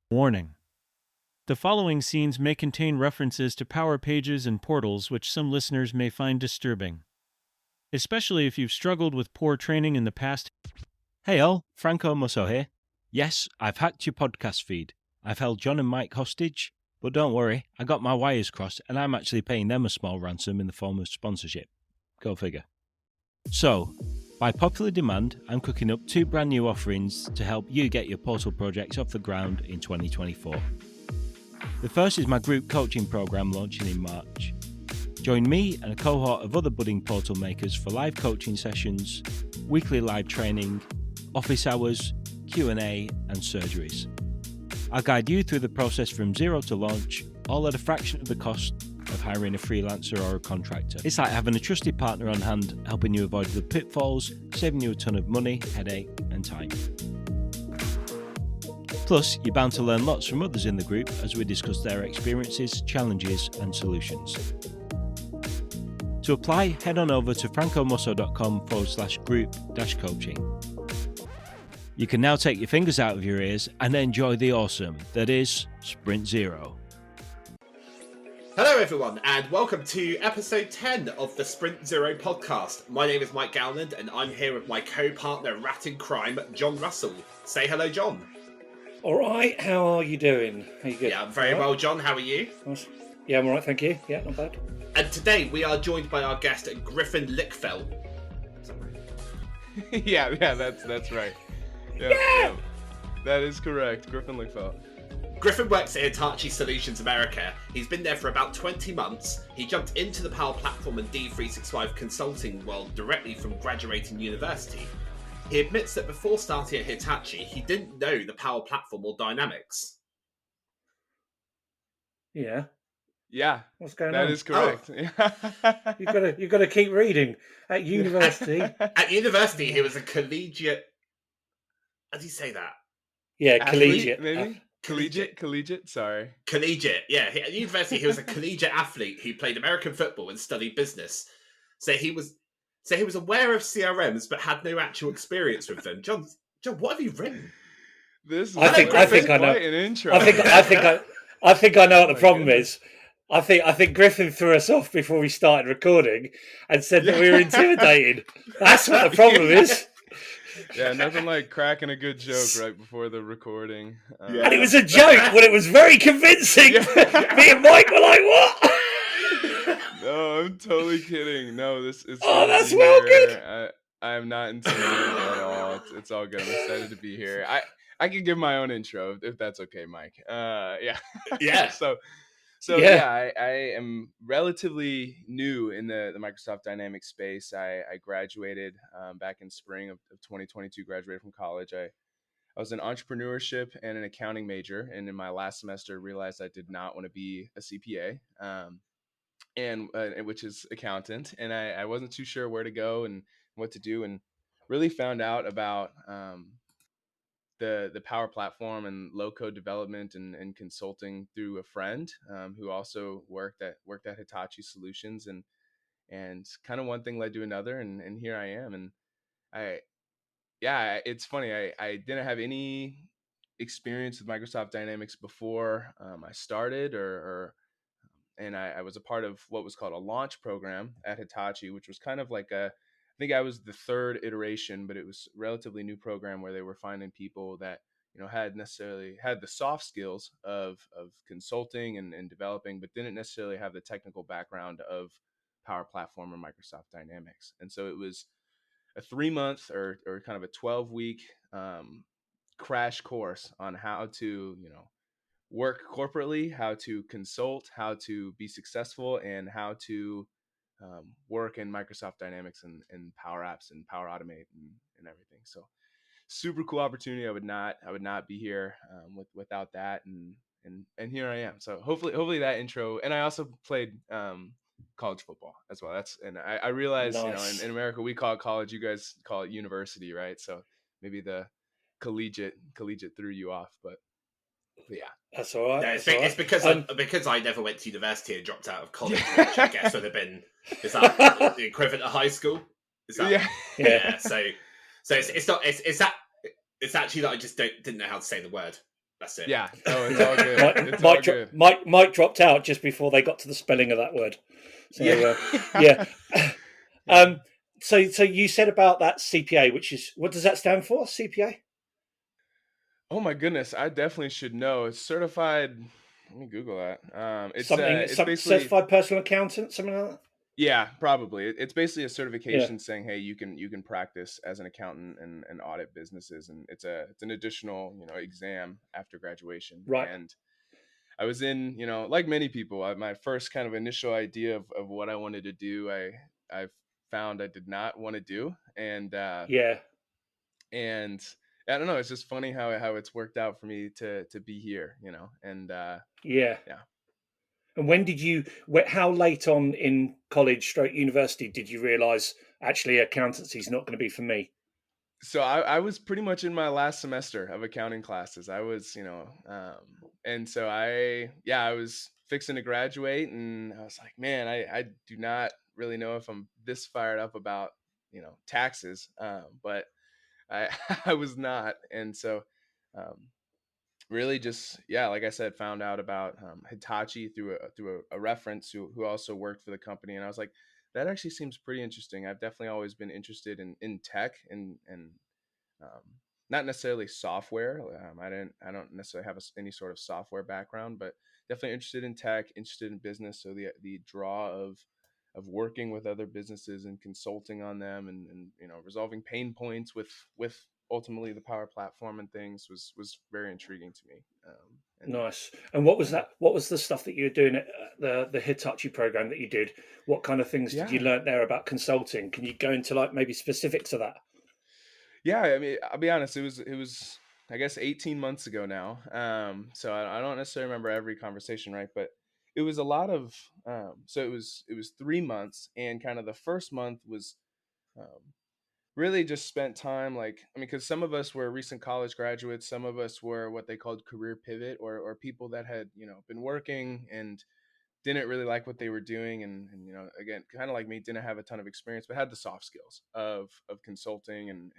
Warning. The following scenes may contain references to power pages and portals which some listeners may find disturbing, especially if you've struggled with poor training in the past. Hey all, Franco Musso here. Yes, I've hacked your podcast feed. I've held John and Mike hostage, but don't worry, I got my wires crossed and I'm actually paying them a small ransom in the form of sponsorship. Go figure. So, by popular demand, I'm cooking up 2 brand new offerings to help you get your portal projects off the ground in 2024. The first is my group coaching program launching in March. Join me and a cohort of other budding portal makers for live coaching sessions, weekly live training, office hours, Q&A, and surgeries. I'll guide you through the process from zero to launch, all at a fraction of the cost of hiring a freelancer or a contractor. It's like having a trusted partner on hand, helping you avoid the pitfalls, saving you a ton of money, headache, and time. Plus, you're bound to learn lots from others in the group as we discuss their experiences, challenges, and solutions. To apply, head on over to francomusso.com/group-coaching. You can now take your fingers out of your ears and enjoy the awesome that is Sprint Zero. Hello everyone and welcome to episode 10 of the Sprint Zero podcast. My name is Mike Gowland and I'm here with my co-partner rat in crime, John Russell. Say hello, John. Alright, how are you doing? Are you good? Yeah, I'm very well, John. How are you? Yeah, I'm alright, thank you. Yeah, not bad. And today we are joined by our guest, Griffin Lickfeldt. yeah, that's right. Yeah. That is correct, Griffin Lickfeldt. Griffin works at Hitachi Solutions America. He's been there for about 20 months. He jumped into the Power Platform and D365 consulting world directly from graduating university. He admits that before starting at Hitachi, he didn't know the Power Platform or Dynamics. Yeah. Yeah, what's going on? That is correct. Oh. You've got to keep reading. At university. At university, he was a collegiate. How do you say that? Yeah, athlete, collegiate. Maybe collegiate. Sorry, collegiate. Yeah, at university, he was a collegiate athlete who played American football and studied business. So he was aware of CRMs but had no actual experience with them. John, what have you written? I think I know. An intro. I think I know what the problem is. I think Griffin threw us off before we started recording and said that we were intimidated. That's what the problem is. Yeah, nothing like cracking a good joke right before the recording. And it was a joke, but it was very convincing. Me and Mike were like, what? No, I'm totally kidding. No, this is... Oh, that's well good. I am not intimidated at all. It's all good. I'm excited to be here. I can give my own intro if that's okay, Mike. Yeah. Yeah. I am relatively new in the Microsoft Dynamics space. I graduated back in spring of 2022, graduated from college. I was an entrepreneurship and an accounting major. And in my last semester, realized I did not want to be a CPA, which is accountant. And I wasn't too sure where to go and what to do, and really found out about the Power Platform and low code development and consulting through a friend who also worked at Hitachi Solutions, and kind of one thing led to another, and here I am. And it's funny. I didn't have any experience with Microsoft Dynamics before I started, and I was a part of what was called a launch program at Hitachi, which was kind of like I think I was the third iteration, but it was a relatively new program where they were finding people that, had the soft skills of consulting and developing, but didn't necessarily have the technical background of Power Platform or Microsoft Dynamics. And so it was a 3-month or kind of a 12-week crash course on how to, work corporately, how to consult, how to be successful, and how to work in Microsoft Dynamics and Power Apps and Power Automate and everything. So super cool opportunity. I would not be here without that, and here I am. So hopefully that intro. And I also played college football as well. I realize nice. In America we call it college, you guys call it university, right? So maybe the collegiate threw you off, but yeah, that's all right. No, it's because I never went to university and dropped out of college, which I guess would have been, is that the equivalent of high school? Is that yeah? So it's actually that I just didn't know how to say the word. That's it. Yeah. Oh, it's all good. It's all good. Mike dropped out just before they got to the spelling of that word. So Yeah. yeah. Yeah. So you said about that CPA, which is, what does that stand for? CPA? Oh my goodness, I definitely should know. It's certified. Let me Google that. It's Some basically, certified personal accountant, something like that. yeah, probably. It's basically a Yeah. certification saying, hey, you can practice as an accountant and audit businesses, and it's an additional exam after graduation. Right. And I was in, like many people, my first kind of initial idea of what I wanted to do, I found I did not want to do, Yeah. and I don't know. It's just funny how it's worked out for me to be here, and Yeah. yeah. And when did you? How late on in college, stroke university, did you realise actually accountancy is not going to be for me? So I was pretty much in my last semester of accounting classes. I was, and so I was fixing to graduate, and I was like, man, I do not really know if I'm this fired up about, taxes, but I I was not, and so um, really just, yeah, like I said, found out about Hitachi through a reference who also worked for the company, and I was like, that actually seems pretty interesting. I've definitely always been interested in tech and um, not necessarily software. I don't necessarily have any sort of software background, but definitely interested in tech, interested in business. So the draw of working with other businesses and consulting on them, and resolving pain points with ultimately the Power Platform and things was very intriguing to me. And Nice. And what was yeah, that? What was the stuff that you were doing at the Hitachi program that you did? What kind of things did you yeah. learn there about consulting? Can you go into like maybe specifics of that? Yeah, I mean, I'll be honest. It was I guess 18 months ago now. So I don't necessarily remember every conversation, right? But it was a lot of. So it was 3 months, and kind of the first month was um, really just spent time, like, I mean, because some of us were recent college graduates, some of us were what they called career pivot, or people that had been working and didn't really like what they were doing, and again, kind of like me, didn't have a ton of experience but had the soft skills of consulting and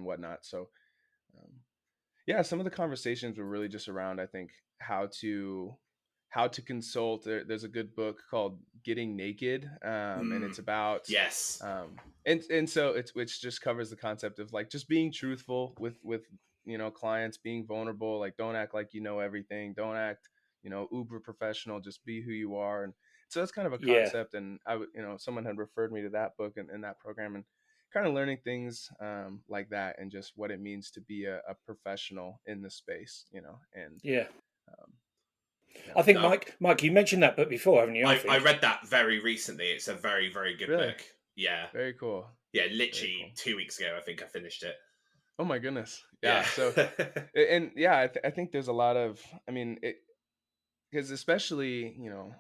whatnot. So um, yeah, some of the conversations were really just around, I think, how to consult. There's a good book called Getting Naked, and it's about Yes. and so it's which just covers the concept of like just being truthful with clients, being vulnerable. Like, don't act like you know everything. Don't act uber professional. Just be who you are. And so that's kind of a Yeah. concept. And someone had referred me to that book and that program, and kind of learning things like that, and just what it means to be a professional in the space, and Yeah. um, yeah. I think No, Mike, you mentioned that book before, haven't you? I I think. read that very recently. It's a very, very good Really, book. Yeah. very cool, Yeah, very cool. literally 2 weeks ago, I think I finished it. Oh my goodness, yeah. Yeah. So, and yeah, I think there's a lot of, I mean, because especially um,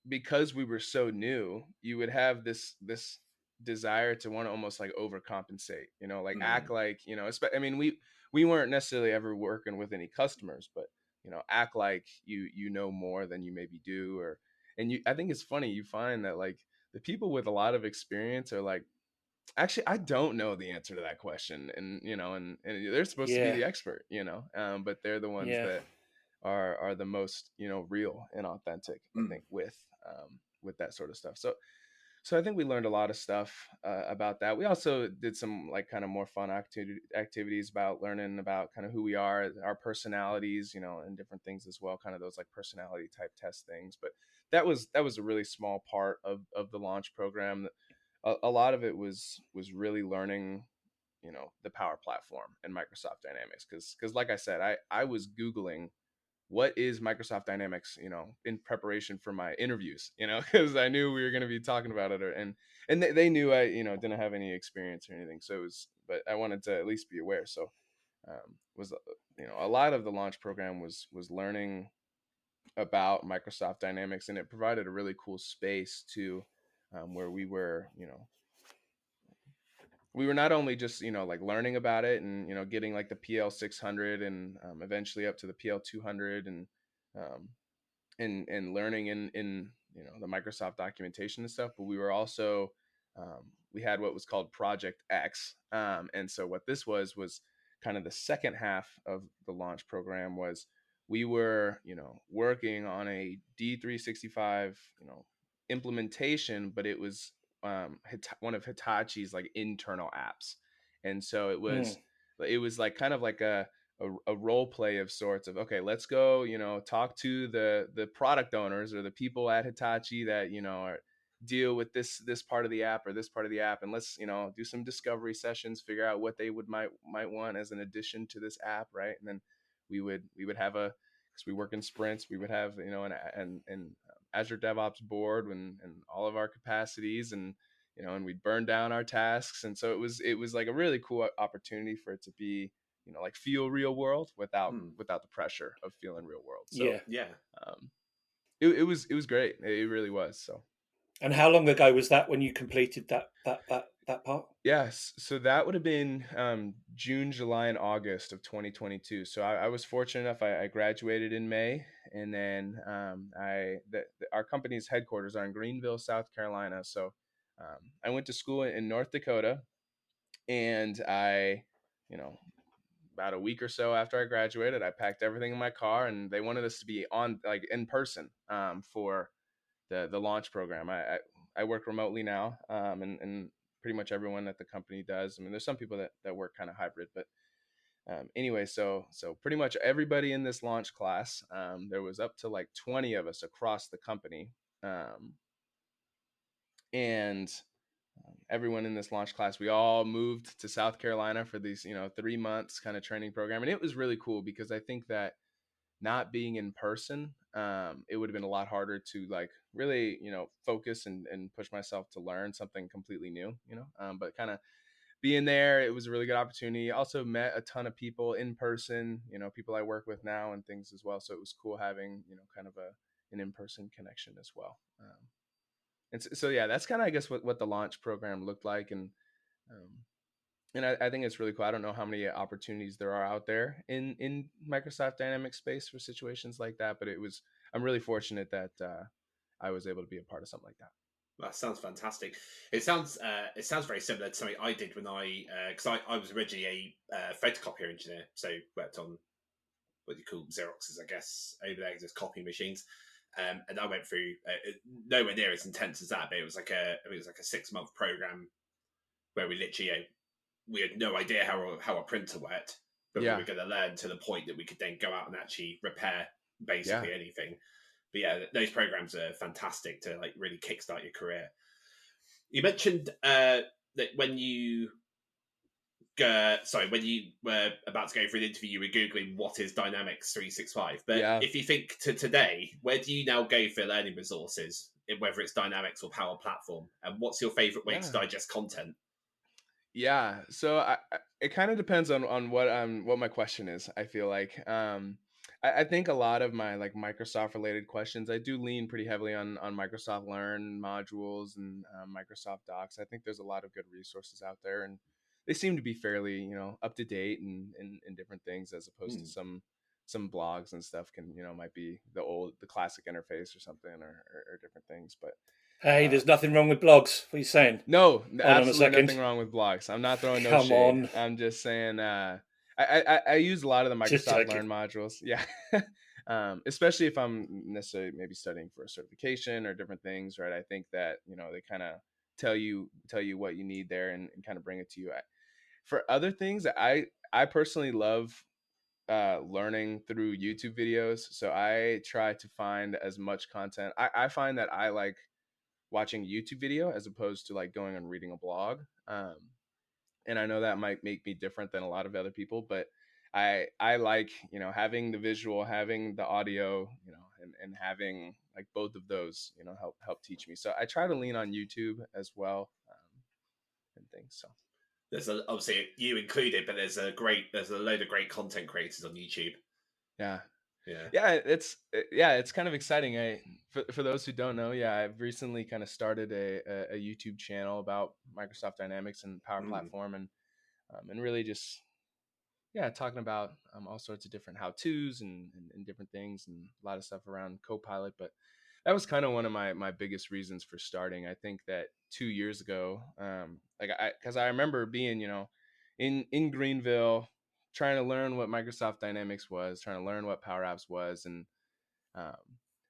because we were so new, you would have this desire to want to almost like overcompensate, like act Mm. like, I mean, we weren't necessarily ever working with any customers, but act like you know more than you maybe do. Or and you I think it's funny, you find that like the people with a lot of experience are like, actually, I don't know the answer to that question, and and they're supposed to be Yeah. the expert, but they're the ones Yeah. that are the most real and authentic, I Mm. think, with that sort of stuff. So I think we learned a lot of stuff about that. We also did some like kind of more fun activities about learning about kind of who we are, our personalities, and different things as well, kind of those like personality type test things. But that was a really small part of the launch program. A lot of it was really learning the Power Platform and Microsoft Dynamics, because like I said, I was Googling what is Microsoft Dynamics, in preparation for my interviews, because I knew we were going to be talking about it, and they knew I, didn't have any experience or anything. So it was, but I wanted to at least be aware. So was a lot of the launch program was learning about Microsoft Dynamics, and it provided a really cool space to where we were not only just like learning about it and getting like the PL 600 and eventually up to the PL 200 um, and learning in the Microsoft documentation and stuff, but we were also we had what was called Project X, and so what this was kind of the second half of the launch program was we were, working on a D365, implementation, but it was one of Hitachi's like internal apps. And so it was like kind of like a role play of sorts of, okay, let's go, talk to the product owners or the people at Hitachi that, deal with this part of the app or this part of the app, and let's, do some discovery sessions, figure out what they might want as an addition to this app, right? And then we would have because we work in sprints, we would have, an Azure DevOps board and all of our capacities, and and we'd burn down our tasks. And so it was like a really cool opportunity for it to be, like feel real world without the pressure of feeling real world. So Yeah. it was great. It really was. So. And how long ago was that when you completed that part? Yes, so that would have been June, July, and August of 2022. So I was fortunate enough. I graduated in May, and then our company's headquarters are in Greenville, South Carolina. So I went to school in North Dakota, and about a week or so after I graduated, I packed everything in my car, and they wanted us to be on like in person for the launch program. I work remotely now, and pretty much everyone at the company does. I mean, there's some people that work kind of hybrid, but anyway, so pretty much everybody in this launch class, there was up to like 20 of us across the company, and everyone in this launch class, we all moved to South Carolina for these 3 months kind of training program, and it was really cool because I think that not being in person, it would have been a lot harder to like really, focus and push myself to learn something completely new, but kind of being there, it was a really good opportunity. Also met a ton of people in person, people I work with now and things as well. So it was cool having, kind of an in-person connection as well. And so yeah, that's kind of, I guess, what the launch program looked like. Um, and I think it's really cool. I don't know how many opportunities there are out there in Microsoft Dynamics space for situations like that, but I'm really fortunate that I was able to be a part of something like that. That sounds fantastic. It sounds very similar to something I did when because I was originally a photocopier engineer, so worked on what you call Xeroxes, I guess, over there, just copy machines. And I went through nowhere near as intense as that, but it was like a 6-month program where we literally we had no idea how a printer worked, but we were going to learn to the point that we could then go out and actually repair basically anything. But yeah, those programs are fantastic to like really kickstart your career. You mentioned that when you were about to go for an interview, you were Googling what is Dynamics 365. But if you think to today, where do you now go for learning resources, whether it's Dynamics or Power Platform? And what's your favorite way to digest content? Yeah, so it kind of depends on what my question is. I feel like I think a lot of my like Microsoft related questions, I do lean pretty heavily on Microsoft Learn modules and Microsoft Docs. I think there's a lot of good resources out there, and they seem to be fairly up to date and different things, as opposed to some blogs and stuff might be the classic interface or something or different things. But hey, there's nothing wrong with blogs. What are you saying? No, absolutely nothing wrong with blogs. I'm not throwing no shade. On. I'm just saying I use a lot of the Microsoft Learn modules. Yeah. Especially if I'm necessarily maybe studying for a certification or different things, right? I think that, they kind of tell you what you need there and kind of bring it to you. For other things, I personally love learning through YouTube videos. So I try to find as much content. I find that I like watching a YouTube video as opposed to like going and reading a blog. And I know that might make me different than a lot of other people, but I like, having the visual, having the audio, and having like both of those, help teach me. So I try to lean on YouTube as well, and things. So there's obviously you included, but there's a load of great content creators on YouTube. It's kind of exciting. For those who don't know, I've recently kind of started a YouTube channel about Microsoft Dynamics and Power Platform, and really just talking about all sorts of different how-tos and different things, and a lot of stuff around Copilot. But that was kind of one of my biggest reasons for starting. I think that 2 years ago, because I remember being in Greenville, trying to learn what Microsoft Dynamics was, trying to learn what Power Apps was, and um,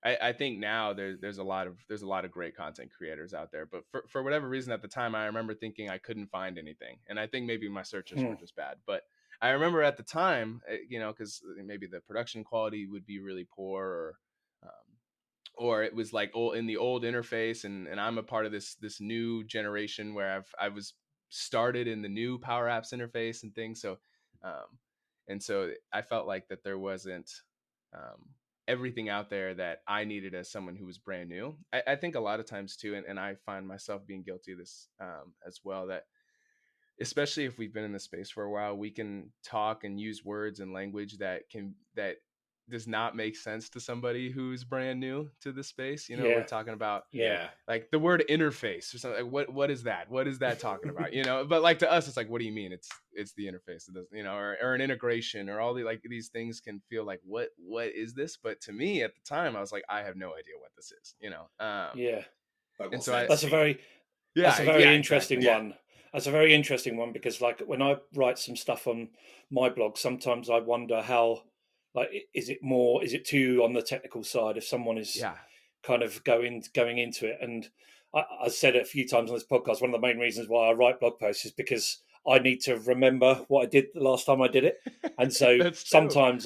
I think now there's a lot of great content creators out there. But for whatever reason at the time, I remember thinking I couldn't find anything, and I think maybe my searches were just bad. But I remember at the time, because maybe the production quality would be really poor, or it was like in the old interface, and I'm a part of this new generation where I was started in the new Power Apps interface and things. So, and so I felt like that there wasn't um, everything out there that I needed as someone who was brand new. I think a lot of times too, and I find myself being guilty of this as well, that especially if we've been in the space for a while, we can talk and use words and language that does not make sense to somebody who's brand new to the space. We're talking about like the word interface or something. Like, what is that? What is that talking about? But like to us, it's like, what do you mean? It's the interface. It doesn't, or an integration, or all these things can feel like, what is this? But to me at the time, I was like, I have no idea what this is. And so that's a very interesting one. That's a very interesting one, because like when I write some stuff on my blog, sometimes I wonder how, like, is it too on the technical side if someone is kind of going into it? And I said it a few times on this podcast, one of the main reasons why I write blog posts is because I need to remember what I did the last time I did it. And so sometimes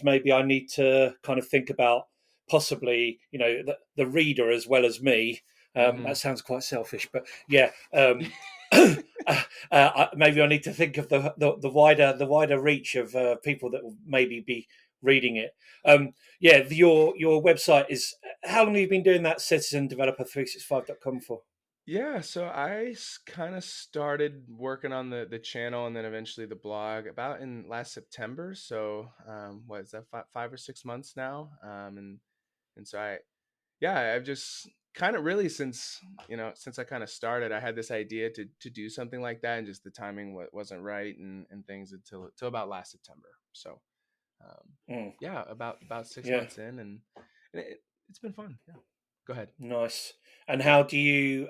maybe I need to kind of think about possibly, the reader as well as me. That sounds quite selfish, but maybe I need to think of the wider reach of people that will maybe be reading it. Your website is, how long have you been doing that, citizendeveloper365.com for? Yeah, so I kind of started working on the channel and then eventually the blog about in last September. So what is that, 5 or 6 months now? And so I've just kind of really since I kind of started, I had this idea to do something like that, and just the timing wasn't right and things until about last September. So about 6 months in, and it's been fun. Yeah, go ahead. Nice. And how do you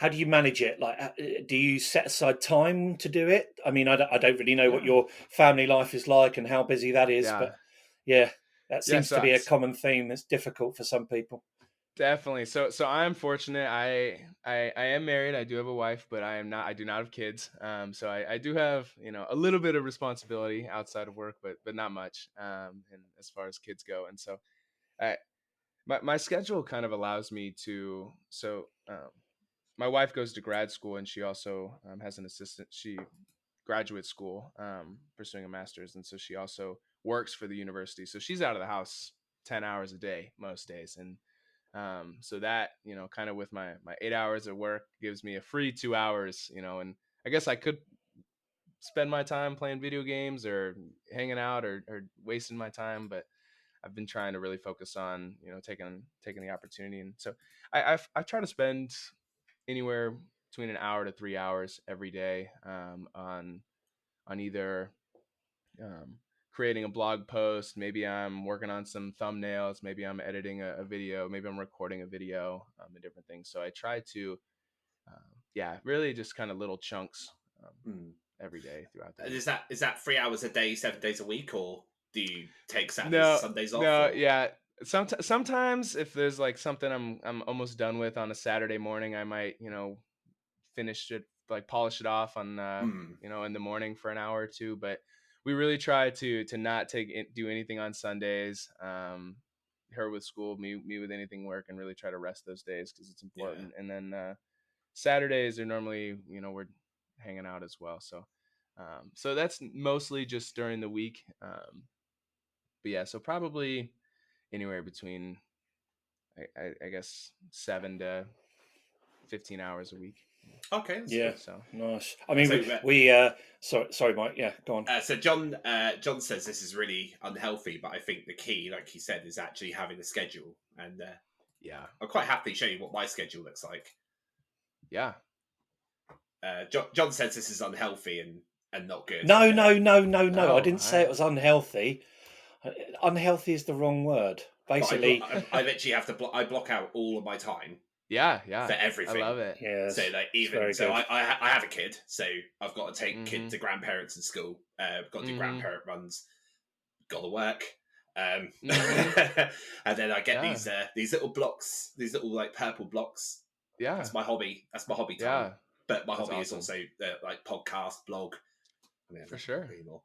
manage it? Like, do you set aside time to do it? I mean, I don't really know what your family life is like and how busy that is, but that seems to be a common theme that's difficult for some people. Definitely. So I'm fortunate. I am married. I do have a wife, but I do not have kids. So I do have, a little bit of responsibility outside of work, but not much. And as far as kids go. And so my schedule kind of allows me to, my wife goes to grad school, and she also has an assistant. She graduate school, pursuing a master's. And so she also works for the university. So she's out of the house 10 hours a day, most days. And so that, kind of with my 8 hours of work gives me a free 2 hours, and I guess I could spend my time playing video games or hanging out or wasting my time. But I've been trying to really focus on, taking the opportunity. And so I try to spend anywhere between an hour to 3 hours every day on either creating a blog post. Maybe I'm working on some thumbnails. Maybe I'm editing a video. Maybe I'm recording a video and different things. So I try to, really just kind of little chunks every day throughout the day. Is that 3 hours a day, 7 days a week, or do you take Saturdays, Sundays off? No, yeah. Sometimes if there's like something I'm almost done with on a Saturday morning, I might, finish it, like polish it off on, in the morning for an hour or two. But we really try to not do anything on Sundays. Her with school, me with anything work, and really try to rest those days because it's important. Yeah. And then Saturdays are normally, we're hanging out as well. So so that's mostly just during the week. But yeah, so probably anywhere between, I guess, 7 to 15 hours a week. Okay. Good. So nice. I mean, sorry, Mike. Yeah, go on. So John says this is really unhealthy, but I think the key, like he said, is actually having a schedule. And I'll quite happily show you what my schedule looks like. Yeah. John says this is unhealthy and not good. No. I didn't say it was unhealthy. Unhealthy is the wrong word. Basically, I literally have to I block out all of my time Yeah, for yeah. I everything. love it. Yeah. So like even so, I have a kid, so I've got to take kid to grandparents in school. Got to do grandparent runs. Got to work. And then I get these little blocks, these little like purple blocks. Yeah, that's my hobby. That's my hobby time. Yeah, But my that's hobby awesome. is also like podcast, blog. I mean, For sure. Anymore.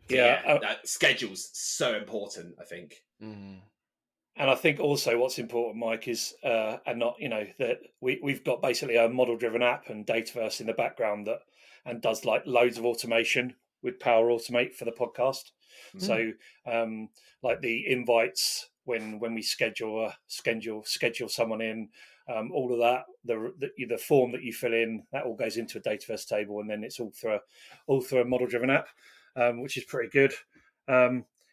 Yeah, schedule's so important, I think. And I think also what's important, Mike, is and not that we've got basically a model-driven app and Dataverse in the background that and does like loads of automation with Power Automate for the podcast. So like the invites when we schedule someone in, all of that, the form that you fill in, that all goes into a Dataverse table, and then it's all through a model-driven app, which is pretty good.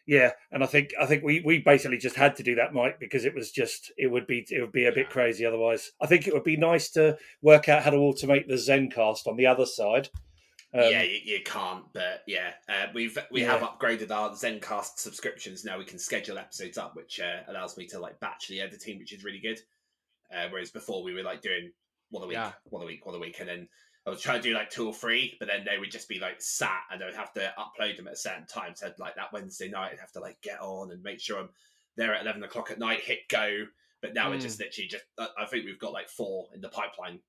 Yeah, and I think we basically just had to do that, Mike, because it would be a bit crazy otherwise. I think it would be nice to work out how to automate the Zencast on the other side. You can't, but we have upgraded our Zencast subscriptions. Now we can schedule episodes up, which allows me to like batch the editing, which is really good. Whereas before we were like doing one a week, and then I was trying to do like 2 or 3, but then they would just be like sat, and I would have to upload them at a certain time. So like that Wednesday night, I'd have to like get on and make sure I'm there at 11 o'clock at night, hit go. But now it just literally I think we've got like 4 in the pipeline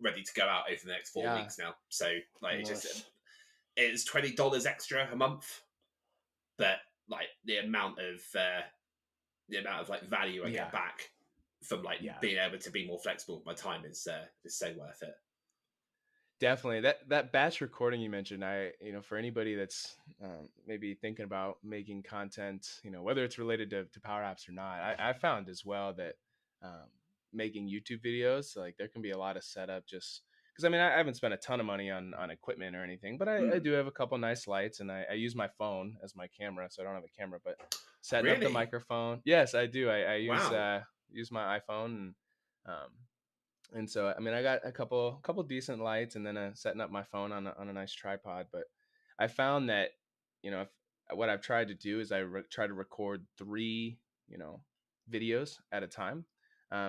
ready to go out over the next 4 weeks now. So like it's $20 extra a month, but like the amount of like value I get back from like being able to be more flexible with my time is so worth it. Definitely. That batch recording you mentioned, for anybody that's maybe thinking about making content, whether it's related to Power Apps or not, I found as well that making YouTube videos, like there can be a lot of setup just because I haven't spent a ton of money on equipment or anything, but I do have a couple nice lights, and I use my phone as my camera, so I don't have a camera, but setting up the microphone. Yes, I do. I use my iPhone, and so I got a couple decent lights, and then setting up my phone on a nice tripod. But I found that what I've tried to do is try to record 3 videos at a time.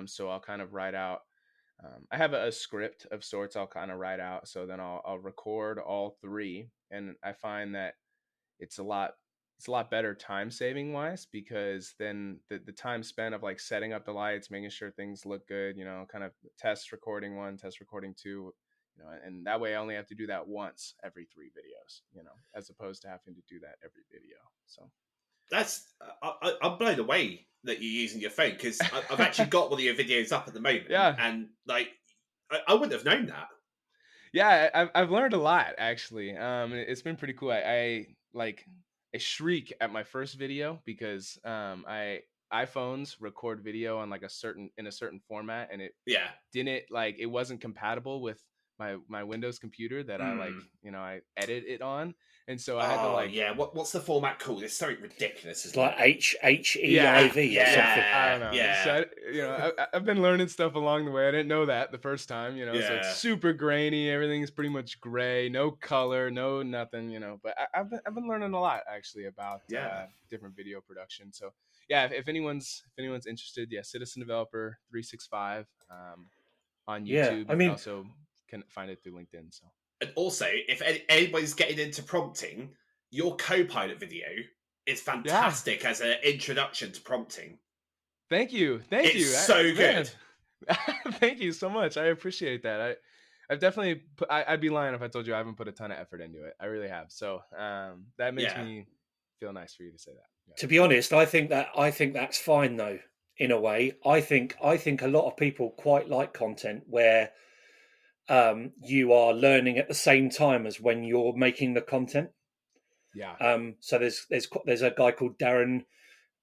So I'll kind of write out. I have a script of sorts I'll kind of write out. So then I'll record all 3, and I find that it's a lot better time saving wise, because then the time spent of like setting up the lights, making sure things look good, kind of test recording 1, test recording 2, and that way I only have to do that once every 3 videos, as opposed to having to do that every video. So that's I'm blown away that you're using your phone, because I've actually got one of your videos up at the moment, and like I wouldn't have known that. Yeah, I've learned a lot actually. It's been pretty cool. I shriek at my first video because iPhones record video on like a certain format, and it didn't it wasn't compatible with my Windows computer that I edit it on, and so I had to what's the format called? It's something ridiculous. It's like HEIV or something. I don't know. Yeah. So I've been learning stuff along the way. I didn't know that the first time. So it's super grainy. Everything's pretty much gray, no color, no nothing. But I've been learning a lot actually about different video production. So if anyone's interested, Citizen Developer 365 on YouTube. You can also can find it through LinkedIn. So, and also, if anybody's getting into prompting, your Copilot video is fantastic as an introduction to prompting. Thank you. It's so good. Thank you so much. I appreciate that. I've definitely I'd be lying if I told you I haven't put a ton of effort into it. I really have. So that makes me feel nice for you to say that. Yeah. To be honest, I think that's fine though. In a way, I think a lot of people quite like content where you are learning at the same time as when you're making the content. Yeah. So there's a guy called Darren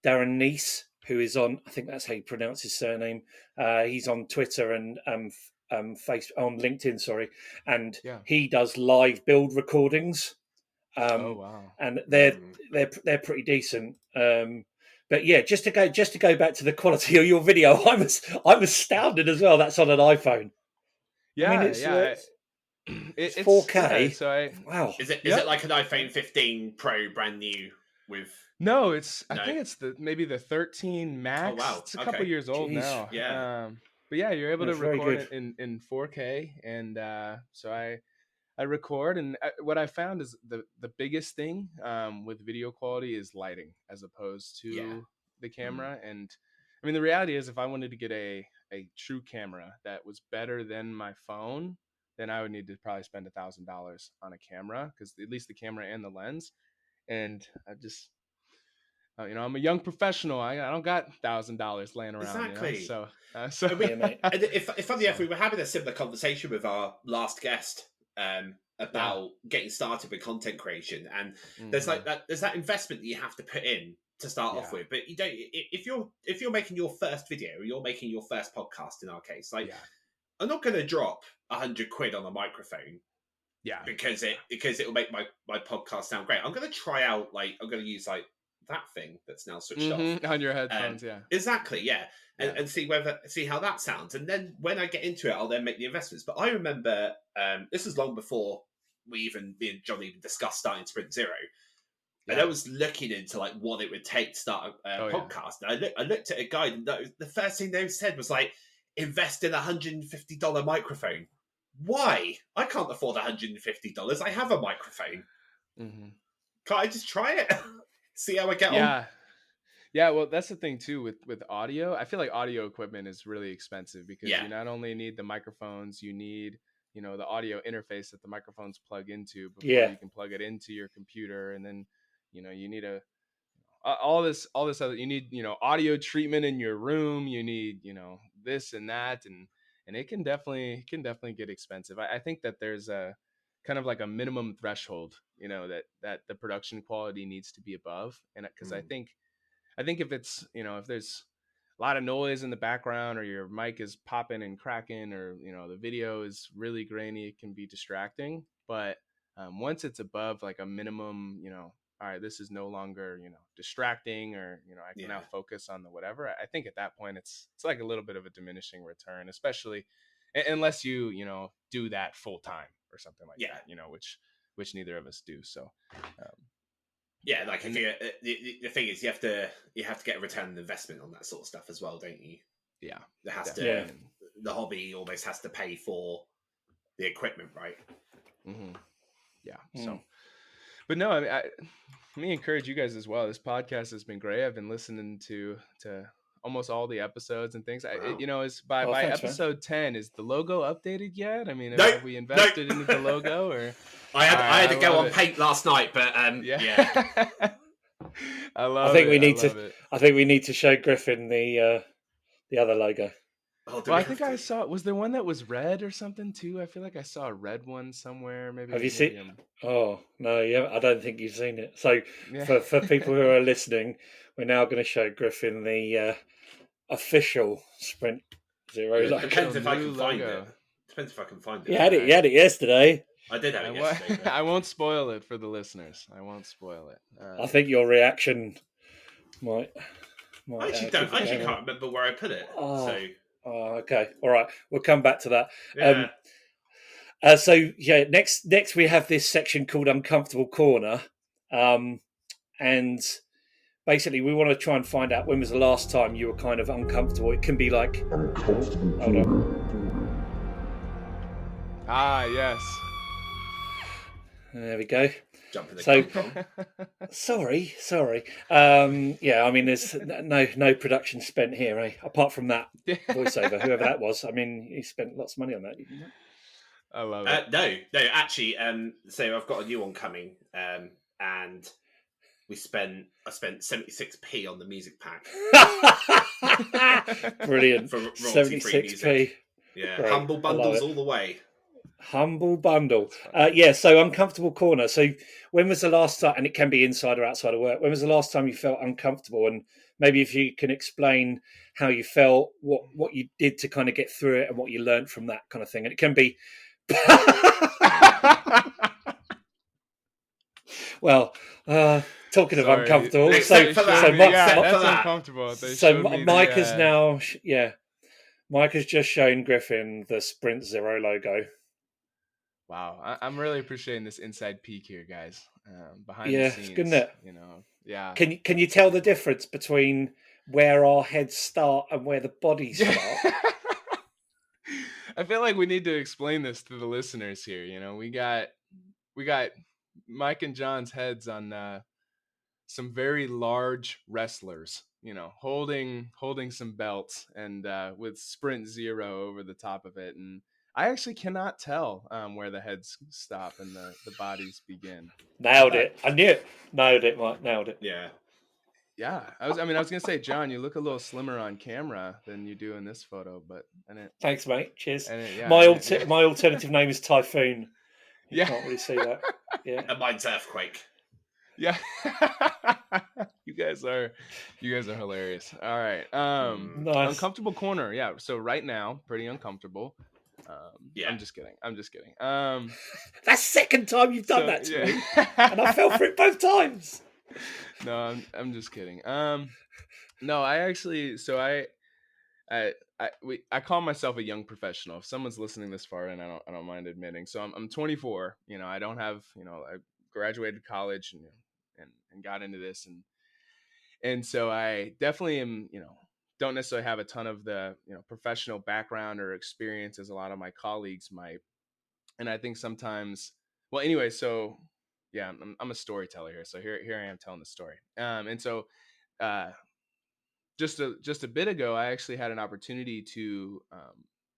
Neese who is on, I think that's how you pronounce his surname. He's on Twitter and on LinkedIn, sorry, and he does live build recordings. Oh wow! And they're pretty decent. But yeah, just to go back to the quality of your video, I'm astounded as well. That's on an iPhone. Yeah, it's 4K. So wow. Is it like an iPhone 15 Pro brand new with? No, I think it's maybe the 13 Max. Oh wow, it's a couple years old now. Yeah. but yeah, you're able to That's very record good. it in 4K, and so I record, and what I found is the biggest thing with video quality is lighting as opposed Yeah. to the camera. And I mean, the reality is, if I wanted to get a true camera that was better than my phone, then I would need to probably spend $1,000 on a camera, because at least the camera and the lens. And I just, I'm a young professional. I don't got $1,000 laying around, Exactly. So, Yeah, mate. And if funny enough, we were having a similar conversation with our last guest about getting started with content creation, and there's like there's that investment that you have to put in to start off with. But you don't, if you're making your first video, or you're making your first podcast, in our case, like I'm not going to drop £100 on a microphone. Yeah, because it'll make my podcast sound great. I'm going to try out, like, I'm going to use like that thing that's now switched off on your headphones. Exactly, and see how that sounds. And then when I get into it, I'll then make the investments. But I remember this was long before me and John even discussed starting Sprint Zero. And I was looking into like what it would take to start a podcast. And I looked at a guide, and the first thing they said was like, invest in $150 microphone. Why? I can't afford $150. I have a microphone. Can't I just try it? See how I get on? Yeah, well, that's the thing too with audio. I feel like audio equipment is really expensive, because you not only need the microphones, you need, the audio interface that the microphones plug into before you can plug it into your computer, and then you need all this other, you need audio treatment in your room, you need this and that, and it can definitely get expensive. I think that there's a kind of like a minimum threshold, that the production quality needs to be above, and because I think if it's, if there's a lot of noise in the background, or your mic is popping and cracking, or the video is really grainy, it can be distracting. But once it's above like a minimum, all right, this is no longer distracting, or I can now focus on the whatever. I think at that point it's like a little bit of a diminishing return, especially unless you do that full time or something like that, which neither of us do. So like if you, the thing is, you have to get a return on investment on that sort of stuff as well, don't you? Yeah, there has to the hobby almost has to pay for the equipment, right? So, but no, I mean, let me encourage you guys as well. This podcast has been great. I've been listening to almost all the episodes and things. Wow. Is by thanks, episode man. 10, is the logo updated yet? I mean, have we invested into the logo, or? I had to go on paint last night, but yeah. I think we need to show Griffin the other logo. I think I saw. Was there one that was red or something too? I feel like I saw a red one somewhere. Maybe. Have you seen? Oh no, I don't think you've seen it. So for people who are listening, we're now going to show Griffin the official Sprint Zero logo. Depends if I can find it. You had it yesterday. I did have it yesterday. I won't spoil it for the listeners. I won't spoil it. I think your reaction might I actually can't remember where I put it. Okay. All right. We'll come back to that. Yeah. Next we have this section called Uncomfortable Corner. And basically we want to try and find out when was the last time you were kind of uncomfortable. It can be like uncomfortable. Hold on. Yes. There we go. Sorry. Yeah, I mean, there's no production spent here, eh? Apart from that voiceover, whoever that was. I mean, you spent lots of money on that, didn't you? I love it. No, actually, so I've got a new one coming, and I spent 76p on the music pack. Brilliant. For 76p. Yeah, great. Humble bundles all the way. Humble bundle. So Uncomfortable Corner. So when was the last time, and it can be inside or outside of work, when was the last time you felt uncomfortable? And maybe if you can explain how you felt, what you did to kind of get through it, and what you learned from that kind of thing. And it can be well, talking of uncomfortable. That's uncomfortable. So Mike has now Mike has just shown Griffin the Sprint Zero logo. Wow, I'm really appreciating this inside peek here, guys. Behind the scenes, it's good, isn't it? Yeah. Can you tell the difference between where our heads start and where the bodies start? I feel like we need to explain this to the listeners here. You know, we got Mike and John's heads on some very large wrestlers, you know, holding some belts and with Sprint Zero over the top of it. And I actually cannot tell where the heads stop and the bodies begin. Nailed it. I knew it. Nailed it, Mike. Nailed it. Yeah. Yeah, I was gonna say, John, you look a little slimmer on camera than you do in this photo, but Thanks, mate. Cheers. yeah, My alternative name is Typhoon. You Yeah. can't really see that. Yeah. And mine's Earthquake. Yeah. You guys are hilarious. All right. Nice. Uncomfortable corner. Yeah. So right now, pretty uncomfortable. Yeah. I'm just kidding. That's the second time you've done that to me, and I fell for it both times. No, I'm just kidding. No, I actually. So I call myself a young professional. If someone's listening this far, and I don't mind admitting. So I'm 24. You know, I don't have. You know, I graduated college and got into this and so I definitely am. You know, don't necessarily have a ton of the professional background or experience as a lot of my colleagues might. And I think sometimes. Well, anyway, so yeah, I'm a storyteller here. So here I am telling the story. And so. Just a bit ago, I actually had an opportunity to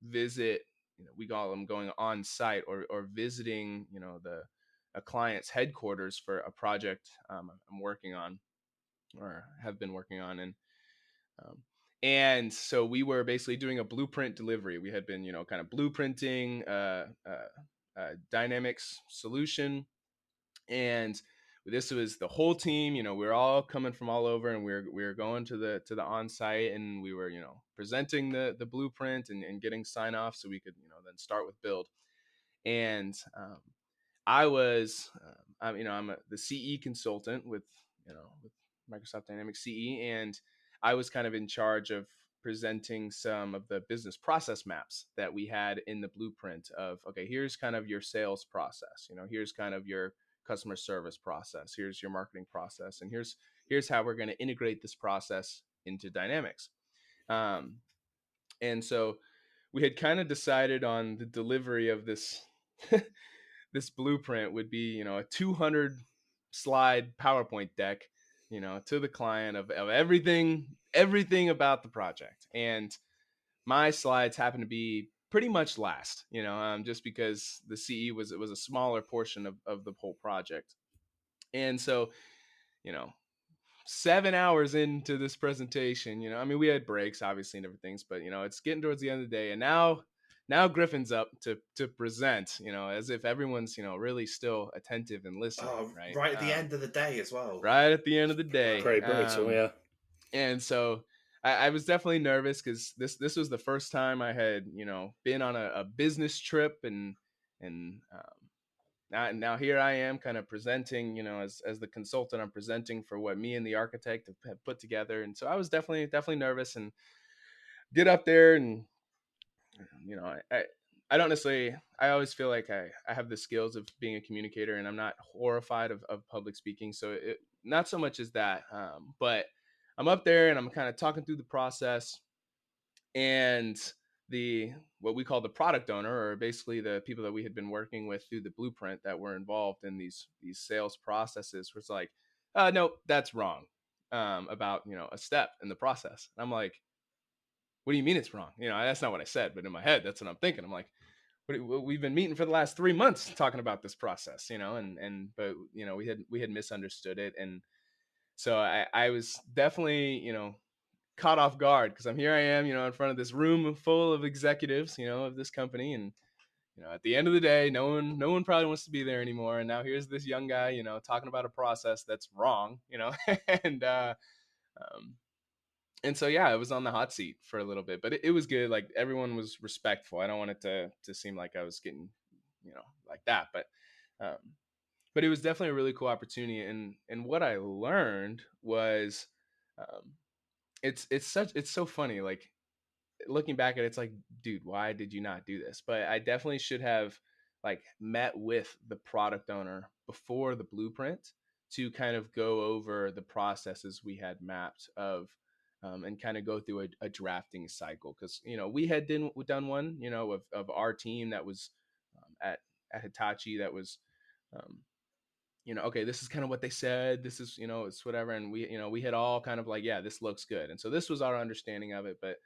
visit. You know, we call them going on site or visiting. You know, a client's headquarters for a project I'm working on or have been working on, and so we were basically doing a blueprint delivery. We had been kind of blueprinting Dynamics solution, and this was the whole team. You know, we were all coming from all over, and we were going to the on-site, and we were presenting the blueprint and getting sign off so we could then start with build. And I was I'm the CE consultant with Microsoft Dynamics CE, and I was kind of in charge of presenting some of the business process maps that we had in the blueprint of, okay, here's kind of your sales process, here's kind of your customer service process, here's your marketing process, and here's how we're going to integrate this process into Dynamics. And so we had kind of decided on the delivery of this this blueprint would be a 200 slide PowerPoint deck to the client of everything about the project. And my slides happen to be pretty much last, just because the CE was a smaller portion of the whole project. And so 7 hours into this presentation, I mean, we had breaks obviously and everything, but it's getting towards the end of the day, and now Griffin's up to present, as if everyone's really still attentive and listening. Right at the end of the day as well. Right at the end of the day. Pretty brutal, yeah. And so I was definitely nervous because this was the first time I had been on a business trip, and now here I am kind of presenting, as the consultant, I'm presenting for what me and the architect have put together. And so I was definitely nervous, and get up there, and I don't necessarily, I always feel like I have the skills of being a communicator, and I'm not horrified of public speaking. So not so much as that, but I'm up there and I'm kind of talking through the process, and what we call the product owner, or basically the people that we had been working with through the blueprint that were involved in these sales processes, was like, nope, that's wrong, about a step in the process. And I'm like, what do you mean it's wrong? That's not what I said, but in my head, that's what I'm thinking. I'm like, we've been meeting for the last 3 months talking about this process, but we had misunderstood it. And so I was definitely, caught off guard, because here I am, in front of this room full of executives, of this company. And, at the end of the day, no one probably wants to be there anymore. And now here's this young guy, talking about a process that's wrong, and so, yeah, I was on the hot seat for a little bit, but it was good. Like, everyone was respectful. I don't want it to seem like I was getting, like that, but it was definitely a really cool opportunity. And what I learned was, it's so funny. Like, looking back at it, it's like, dude, why did you not do this? But I definitely should have met with the product owner before the blueprint to kind of go over the processes we had mapped of and kind of go through a drafting cycle. Because, we had done one, of our team that was at Hitachi that was, okay, this is kind of what they said. This is, it's whatever. And we had all kind of like, yeah, this looks good. And so this was our understanding of it. But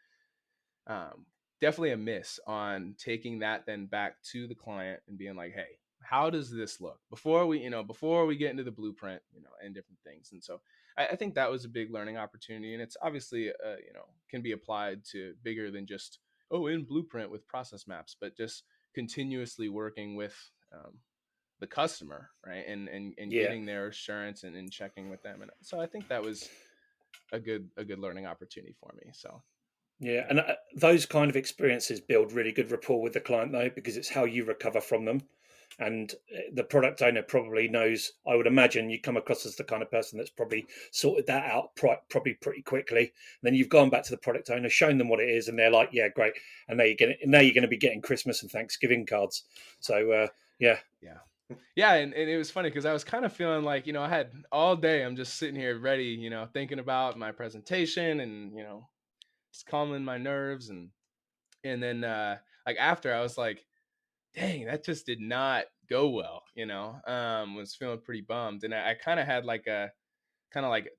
definitely a miss on taking that then back to the client and being like, hey, how does this look before we get into the blueprint, and different things. And so I think that was a big learning opportunity. And it's obviously, can be applied to bigger than just, in blueprint with process maps, but just continuously working with the customer, right? And getting their assurance and checking with them. And so I think that was a good learning opportunity for me. So. Yeah, and those kind of experiences build really good rapport with the client, though, because it's how you recover from them. And the product owner probably knows, I would imagine you come across as the kind of person that's probably sorted that out probably pretty quickly. And then you've gone back to the product owner, shown them what it is, and they're like, yeah, great. And now you're going to be getting Christmas and Thanksgiving cards. So, yeah. Yeah, and it was funny because I was kind of feeling like, I had all day, I'm just sitting here ready, thinking about my presentation and, just calming my nerves. And then like after I was like, dang, that just did not go well, was feeling pretty bummed. And I kind of had like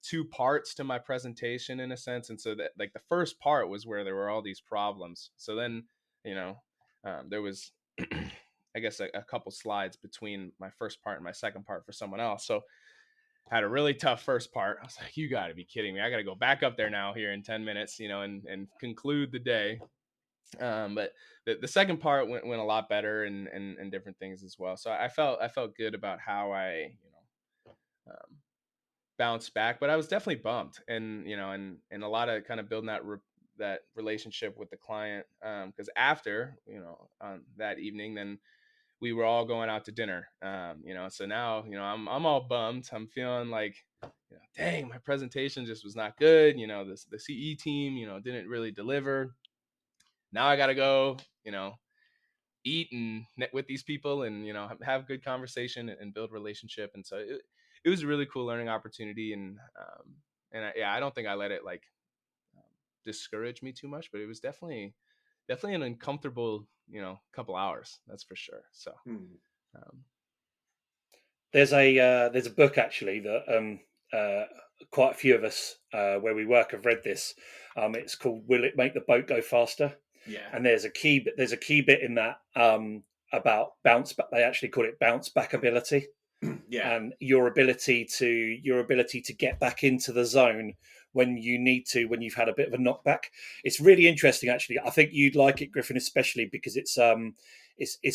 two parts to my presentation in a sense. And so that like the first part was where there were all these problems. So then, there was, I guess, a couple slides between my first part and my second part for someone else. So I had a really tough first part. I was like, you got to be kidding me. I got to go back up there now here in 10 minutes, and conclude the day. But the second part went a lot better and different things as well. So I felt good about how I, bounced back, but I was definitely bummed, and a lot of kind of building that relationship with the client. Cause after, on that evening, then we were all going out to dinner. So now, I'm all bummed. I'm feeling like, dang, my presentation just was not good. The CE team, didn't really deliver. Now I got to go, eat and with these people and, have good conversation and build relationship. And so it was a really cool learning opportunity. And I don't think I let it like discourage me too much, but it was definitely an uncomfortable, couple hours. That's for sure. So there's a book actually that quite a few of us where we work have read this. It's called "Will It Make the Boat Go Faster?" Yeah, and there's a key bit in that about bounce back. They actually call it bounce back ability. Yeah, and your ability to get back into the zone when you need to, when you've had a bit of a knockback. It's really interesting, actually. I think you'd like it, Griffin, especially because it's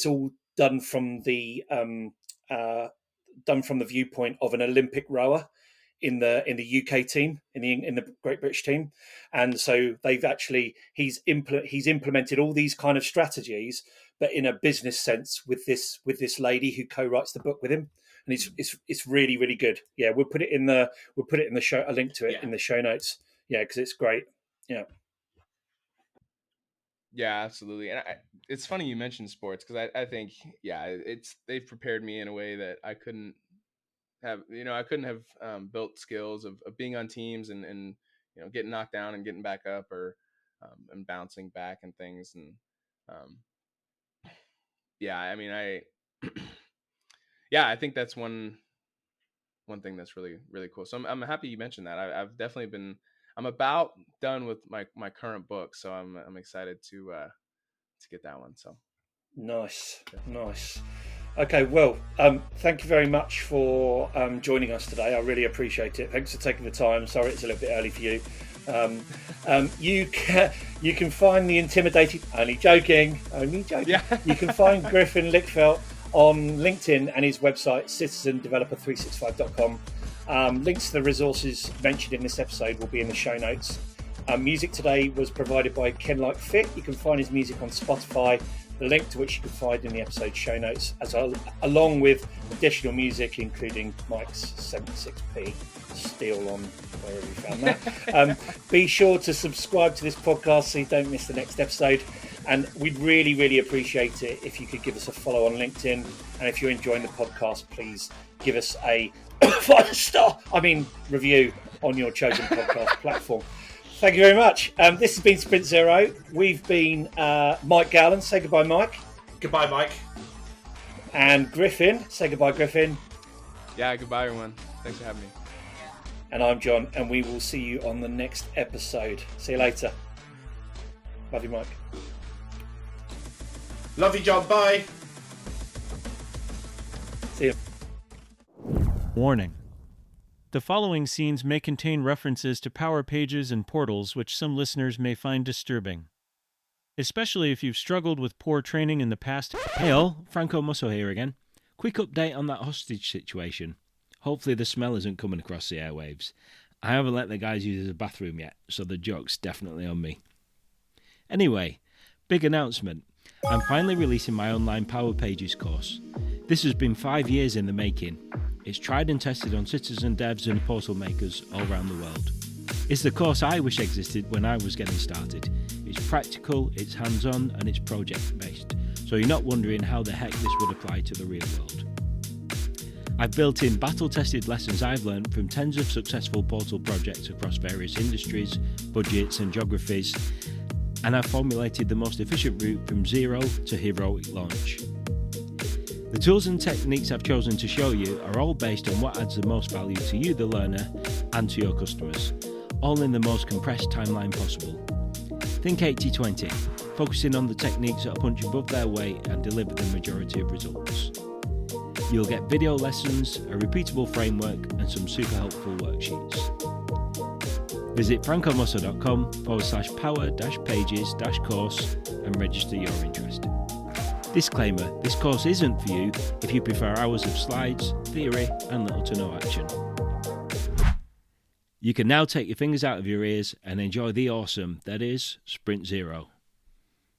all done from the viewpoint of an Olympic rower in the UK team, in the Great British team, and so he's implemented all these kind of strategies, but in a business sense with this lady who co-writes the book with him. And it's really, really good. Yeah, we'll put it in the show, a link to it in the show notes. Yeah, because it's great. Yeah. Yeah, absolutely. And it's funny you mentioned sports because I think they've prepared me in a way that I couldn't have. I couldn't have built skills of being on teams and getting knocked down and getting back up or and bouncing back and things. And I think that's one thing that's really, really cool. So I'm happy you mentioned that. I've definitely I'm about done with my current book, so I'm excited to get that one. So nice. Okay, well, thank you very much for joining us today. I really appreciate it. Thanks for taking the time. Sorry it's a little bit early for you. You can find the Intimidating. Only joking. Yeah. You can find Griffin Lickfeldt on LinkedIn and his website citizendeveloper365.com. Links to the resources mentioned in this episode will be in the show notes. Music today was provided by Ken Like Fit. You can find his music on Spotify, the link to which you can find in the episode show notes, along with additional music including Mike's 76p steal on wherever you found that. Be sure to subscribe to this podcast so you don't miss the next episode. And we'd really, really appreciate it if you could give us a follow on LinkedIn. And if you're enjoying the podcast, please give us a 5-star review on your chosen podcast platform. Thank you very much. This has been Sprint Zero. We've been Mike Gallen. Say goodbye, Mike. Goodbye, Mike. And Griffin. Say goodbye, Griffin. Yeah, goodbye, everyone. Thanks for having me. And I'm John, and we will see you on the next episode. See you later. Love you, Mike. Love you, John. Bye. See you. Warning. The following scenes may contain references to power pages and portals which some listeners may find disturbing. Especially if you've struggled with poor training in the past. Hey all, Franco Musso here again. Quick update on that hostage situation. Hopefully the smell isn't coming across the airwaves. I haven't let the guys use the bathroom yet, so the joke's definitely on me. Anyway, big announcement. I'm finally releasing my online Power Pages course. This has been 5 years in the making. It's tried and tested on citizen devs and portal makers all around the world. It's the course I wish existed when I was getting started. It's practical, it's hands-on, and it's project-based, so you're not wondering how the heck this would apply to the real world. I've built in battle-tested lessons I've learned from tens of successful portal projects across various industries, budgets, and geographies, and I've formulated the most efficient route from zero to heroic launch. The tools and techniques I've chosen to show you are all based on what adds the most value to you, the learner, and to your customers, all in the most compressed timeline possible. Think 80-20, focusing on the techniques that punch above their weight and deliver the majority of results. You'll get video lessons, a repeatable framework, and some super helpful worksheets. Visit francomusso.com/power-pages-course and register your interest. Disclaimer, this course isn't for you if you prefer hours of slides, theory, and little to no action. You can now take your fingers out of your ears and enjoy the awesome that is Sprint Zero.